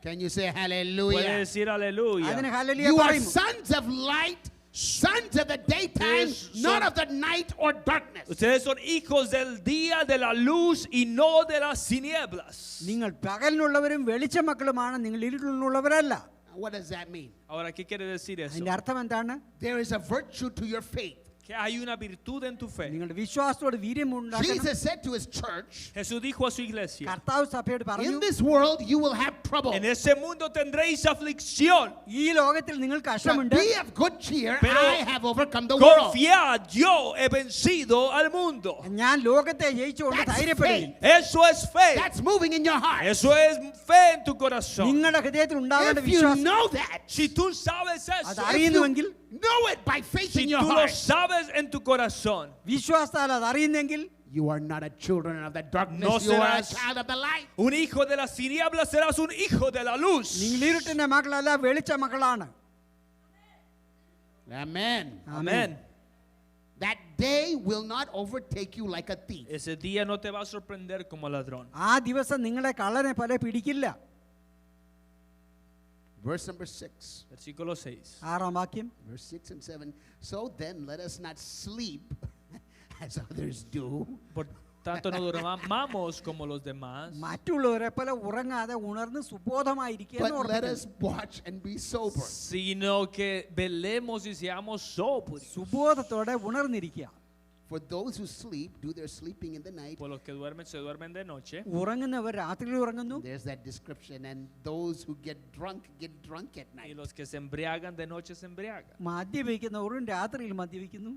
Can you say Puede hallelujah? decir aleluya. അതിന് hallelujah You are പറയുന്നു. sons of light, sons of the daytime, Ustedes not son- of the night or darkness. Ustedes son hijos del día, de la luz y no de las tinieblas. നിങ്ങൾ പകലിനുള്ളവരും വെളിച്ച മക്കളുമാണ്, നിങ്ങൾ ഇരുട്ടിലുള്ളവരല്ല. What does that mean? Ahora, ¿qué quiere decir eso? അതിന്റെ അർത്ഥം എന്താണ്? There is a virtue to your faith. Que hay una virtud en tu fe. നിങ്ങളുടെ വിശ്വാസത്തോട് വീര്യം ഉണ്ടാക്കണം. Jesus said to his church, Jesús dijo a su iglesia, കർത്താവ് സഭയോട് പറഞ്ഞു, in this world you will have trouble, en ese mundo tendréis aflicción. ഈ ലോകത്തിൽ നിങ്ങൾ but കഷ്ടമുണ്ട്. be of good cheer, Pero I have overcome the world. Confiad, yo he vencido al mundo. ഞാൻ ലോകത്തെ ജയിച്ചുകൊണ്ട് That's ധൈര്യപ്പെടുകയും. Eso es fe. That's moving in your heart. Eso es fe en tu corazón. നിങ്ങളുടെ ഹൃദയത്തിൽ ഉണ്ടാകേണ്ട If you വിശ്വാസം know that, Si tú sabes അത് eso, അറിയുന്നുവെങ്കിൽ, know it by faith si in tú your lo heart, sabes en tu corazón, വിശ്വാസത്താൽ അത് അറിയുന്നെങ്കിൽ, you are not a children of the darkness, No you are a serás- child of the light. un hijo de las tinieblas serás un hijo de la luz. നിങ്ങൾ ഇരുട്ടിന്റെ മക്കളല്ല, വെളിച്ച മക്കളാണ്. Amen. Amén. That day will not overtake you like a thief. Ese día no te va a sorprender como ladrón. ആ ദിവസം നിങ്ങളെ കള്ളനെ പോലെ പിടിക്കില്ല. Verse number 6. Versículo 6. 6 വാക്യം. Verse 6 and 7. So then let us not sleep as others do, Por tanto, no dormamos como los demás, മറ്റുള്ളവരെ പോലെ ഉറങ്ങാതെ ഉണർന്ന് സുബോധമായിരിക്കുക എന്ന് but let ഓർമ്മിക്കണം. us watch and be sober. sino que velemos y seamos sobrios. സുബോധത്തോടെ ഉണർന്നിരിക്കുക. For those who sleep, do their sleeping in the night. Por los que duermen, se duermen de noche. ഉറങ്ങുന്നവർ രാത്രിയിൽ ഉറങ്ങുന്നു. There's that description. And those who get drunk at Y night. los que se embriagan de noche se embriagan. മദ്യപിക്കുന്നവരും രാത്രിയിൽ മദ്യപിക്കുന്നു.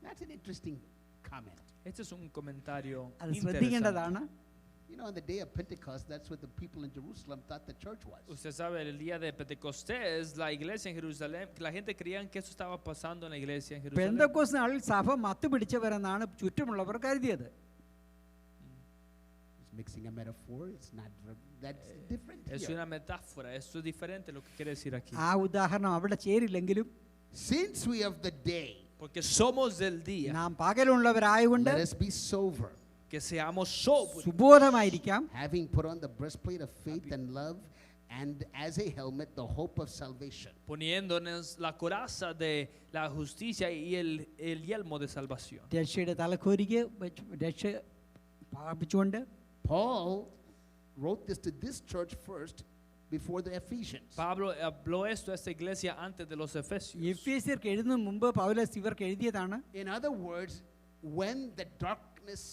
That's an interesting comment. Este es un comentario അത് interesante. ശ്രദ്ധിക്കേണ്ടതാണ്. You know, on the day of Pentecost, that's what the people in Jerusalem thought the church was. Usted sabe, el día de Pentecostés, la iglesia en Jerusalén, la gente creían que eso estaba pasando en la iglesia en Jerusalén. Pentecost നാളിൽ സഭ മത്ത് പിടിച്ചവരെന്നാണ് ചുറ്റുമുള്ളവർ കരുതിയത്. It's mixing a metaphor. It's not. That's different Es here. una metáfora, eso es diferente lo que quiere decir aquí. ആ ഉദാഹരണം അവിടെ ചേരില്ലെങ്കിലും Since we of the day, Porque somos del día, നാം പകലുള്ളവരായതുകൊണ്ട് let us be sober, que seamos sobrios, സുബോധമായിരിക്കാം. having put on the breastplate of faith and love, and as a helmet the hope of salvation. poniéndonos la coraza de la justicia y el yelmo de salvación. രക്ഷയുടെ തലക്കോരിക്ക് രക്ഷ പ്രാപിച്ചുകൊണ്ട് Paul wrote this to this church first before the Ephesians. Pablo habló esto a esta iglesia antes de los Efesios. എഫേസ്യർക്ക് എഴുതുന്ന മുമ്പ് പൗലോസ് ഇവർക്ക് എഴുതിയതാണ്. In other words, when the darkness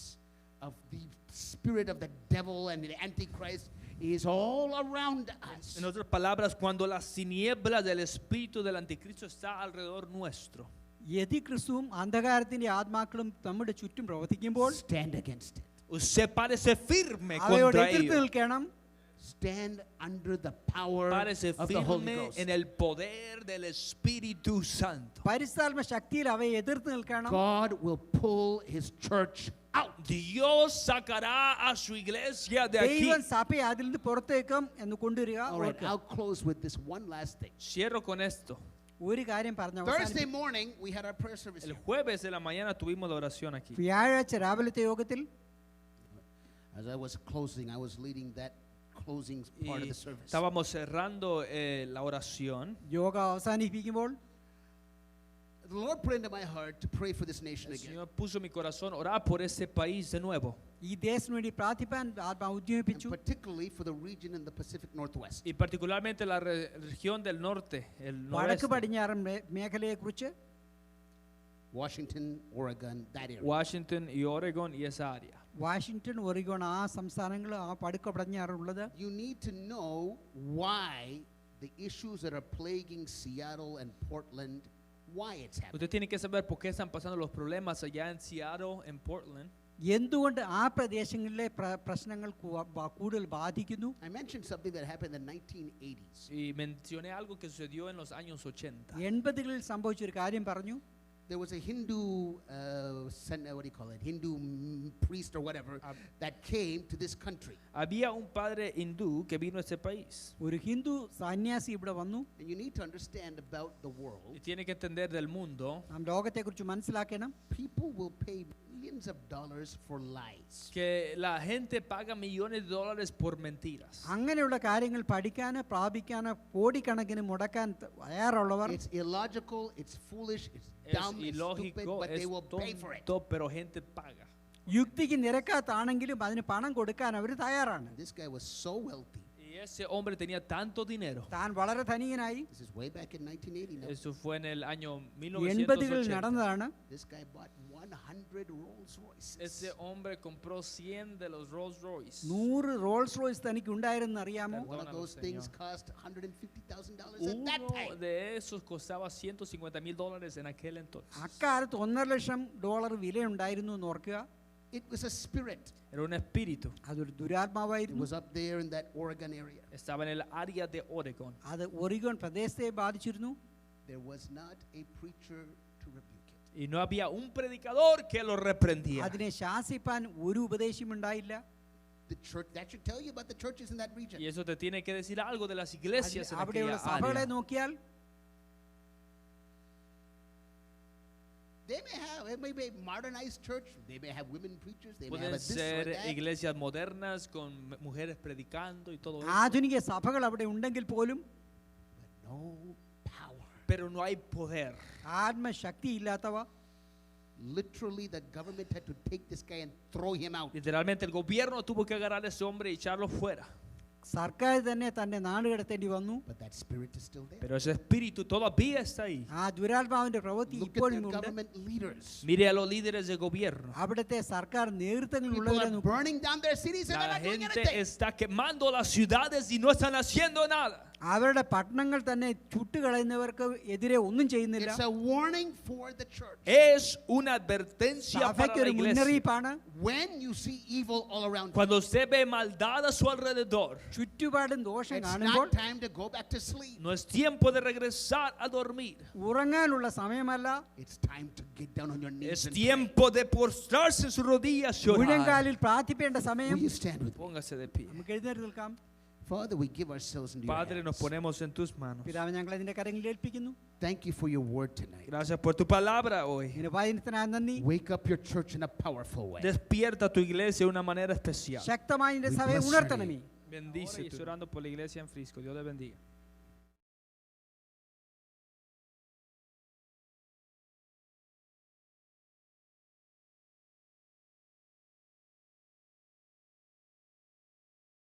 of the spirit of the devil and the Antichrist is all around us, En otras palabras, cuando las tinieblas del espíritu del anticristo está alrededor nuestro, യതി ക്രിസ്തുവും അന്ധകാരത്തിന്റെ ആത്മാക്കളും നമ്മുടെ ചുറ്റും പ്രവർത്തിക്കുമ്പോൾ stand against it. usted parece firme അവയോട് contra എതിർത്ത് ello. നിൽക്കണം. Stand under the power Parece of the Holy firme Ghost. en el poder del Espíritu Santo. പരിശുദ്ധാത്മ ശക്തിയിൽ അവയെ എതിർത്ത് നിൽക്കണം. God will pull his church out. Dios sacará a su iglesia de aquí. ദൈവം സഭയെ അതിൽ നിന്ന് പുറത്തേക്കും എന്ന് കൊണ്ടുവരിക. All right, ഓർക്കുക. I'll close with this one last thing. Cierro con esto. ഒരു കാര്യം പറഞ്ഞ Thursday morning, we had our prayer service El here. jueves de la mañana tuvimos la oración aquí. വ്യാഴാഴ്ച രാവിലത്തെ യോഗത്തിൽ As I was closing, I was leading that closing part of Y the service. estábamos cerrando la oración. Yoga അവസാനിപ്പിക്കുമ്പോൾ The Lord put into my heart to pray for this nation El again. Señor puso en mi corazón orar por ese país de nuevo. ഈ ദേശത്തിന് വേണ്ടി പ്രാർത്ഥിപ്പാൻ ആത്മാവ് And ഉദ്യമിപ്പിച്ചു. particularly for the region in the Pacific Northwest. Y particularmente la región del norte, el വടക്ക് noreste, പടിഞ്ഞാറൻ മേഖലയെക്കുറിച്ച് Washington, Oregon, that area. Washington y Oregon y esa área. Washington Oregon ആ സംസ്ഥാനങ്ങൾ ആ വടക്ക് പടിഞ്ഞാറുള്ളത്. You need to know why the issues that are plaguing Seattle and Portland, why it's happening. Usted tiene que saber por qué están pasando los problemas allá en Seattle, en Portland. എന്തുകൊണ്ട് ആ പ്രദേശങ്ങളിലെ പ്രശ്നങ്ങൾ കൂടുതൽ ബാധിക്കുന്നു. I mentioned something that happened in the 1980s. Y mencioné algo que sucedió en los años 80. 80കളിൽ സംഭവിച്ചൊരു കാര്യം പറഞ്ഞു. There was a Hindu, what do you call it? Hindu priest or whatever that came to this country. Había un padre hindú que vino a este país. ഒരു ഹിന്ദു സന്യാസി ഇവിടെ വന്നു. And you need to understand about the world. Y tiene que entender del mundo നാം ലോകത്തെക്കുറിച്ച് മനസ്സിലാക്കണം. People will pay millions of dollars for lies. que la gente paga millones de dólares por mentiras. അങ്ങനെയുള്ള കാര്യങ്ങൾ പഠിക്കാന് പ്രാപിക്കാന് കോടിക്കണക്കിന് മുടക്കാൻ തയ്യാറുള്ളവർ It's illogical, it's foolish, it's Es dumb, it's stupid, ilógico, but es they will pay for it. tonto, pero gente paga. യുക്തിക്ക് നിരക്കാത്താണെങ്കിലും അതിന് പണം കൊടുക്കാൻ അവർ തയ്യാറാണ്. And this guy was so wealthy. Y ese hombre tenía tanto dinero. താൻ വളരെ ധനികനായി. This is way back in 1980 now. Eso fue en el año 80കളിൽ 1980. നടന്നതാണ്. This guy bought 100 Rolls Royces. Ese hombre compró 100 de los Rolls Royce. 100 Rolls Royce തനിക്ക് ഉണ്ടായിരുന്നു അറിയാമോ? One of Perdónanos, those things Señor. cost $150,000 at that Uno time. de esos costaba $150,000 en aquel entonces. അക്കാലത്ത് $1,50,000 വിലയുണ്ടായിരുന്നു എന്ന് ഓർക്കുക. It was a spirit. Era un espíritu. അതൊരു It ദുരാത്മാവായിരുന്നു. was up there in that Oregon area. Estaba en el área de Oregon. അത് Oregon പ്രദേശത്തെ ബാധിച്ചിരുന്നു. There was not a preacher to rebuke it. Y no había un predicador que lo reprendiera. അതിനെ ശാസിപ്പാൻ ഒരു ഉപദേശം ഉണ്ടായില്ല. The church, that should tell you about the churches in that region. Y eso te tiene que decir algo de las iglesias en അവിടെയുള്ള aquella സഭകളെ área. നോക്കിയാൽ They may be a modernized church. They may have women preachers. They may have Pueden a this or ser that. iglesias modernas con mujeres predicando y todo eso. ആധുനിക സഭകൾ അവിടെ ഉണ്ടെങ്കിൽ പോലും But no power. Pero no hay poder. ആത്മശക്തി ഇല്ലാത്തവ. Literally, the government had to take this guy and throw him out. Literalmente el gobierno tuvo que agarrar a ese hombre y echarlo fuera. സർക്കാർ തന്നെ തന്റെ നാട് കടത്തേണ്ടി വന്നു. But that spirit is still there. Pero ese espíritu todavía está ahí. ആ ദുരാത്മാവിന്റെ പ്രവൃത്തി Look at ഇപ്പോഴും their ഉണ്ട്. government leaders. Mire a los líderes de gobierno. അവിടുത്തെ സർക്കാർ People നേതൃത്വങ്ങളുള്ളവരെ are burning down their cities and they're La not doing gente anything. está quemando las ciudades y no están haciendo nada. അവരുടെ പട്ടണങ്ങൾ തന്നെ ചുട്ടുകളയുന്നവർക്ക് എതിരെ ഒന്നും ചെയ്യുന്നില്ല. It's a warning for the church. Es una advertencia para സഭയ്ക്ക് la ഒരു iglesia. മുന്നറിയിപ്പാണ്. When you see evil all around you, Cuando usted ve maldad a su alrededor, ചുറ്റുപാടും ദോഷം it's കാണുമ്പോൾ not time to go back to sleep. no es tiempo de regresar a dormir. ഉറങ്ങാനുള്ള സമയമല്ല. It's time to get down on your knees Es and pray. tiempo de postrarse en sus rodillas y orar. മുഴങ്കാലിൽ പ്രാർത്ഥിക്കേണ്ട സമയം. Will you stand with me? Póngase de pie. നമുക്ക് എഴുന്നേറ്റ് നിൽക്കാം. Father, we give ourselves into your Padre, nos hands. ponemos en tus manos. പിതാവ് ഞങ്ങൾ അതിന്റെ കരങ്ങളിൽ ഏൽപ്പിക്കുന്നു. Thank you for your word tonight. Gracias por tu palabra hoy. ഇങ്ങനെ വായനത്തിനായി നന്ദി. Wake up your church in a powerful way. Despierta tu iglesia de una manera especial. ശക്തമായി നിന്റെ We സഭയെ bless your ഉണർത്തണമേ. name. Ahora y estoy orando por la iglesia en Frisco. Dios le bendiga.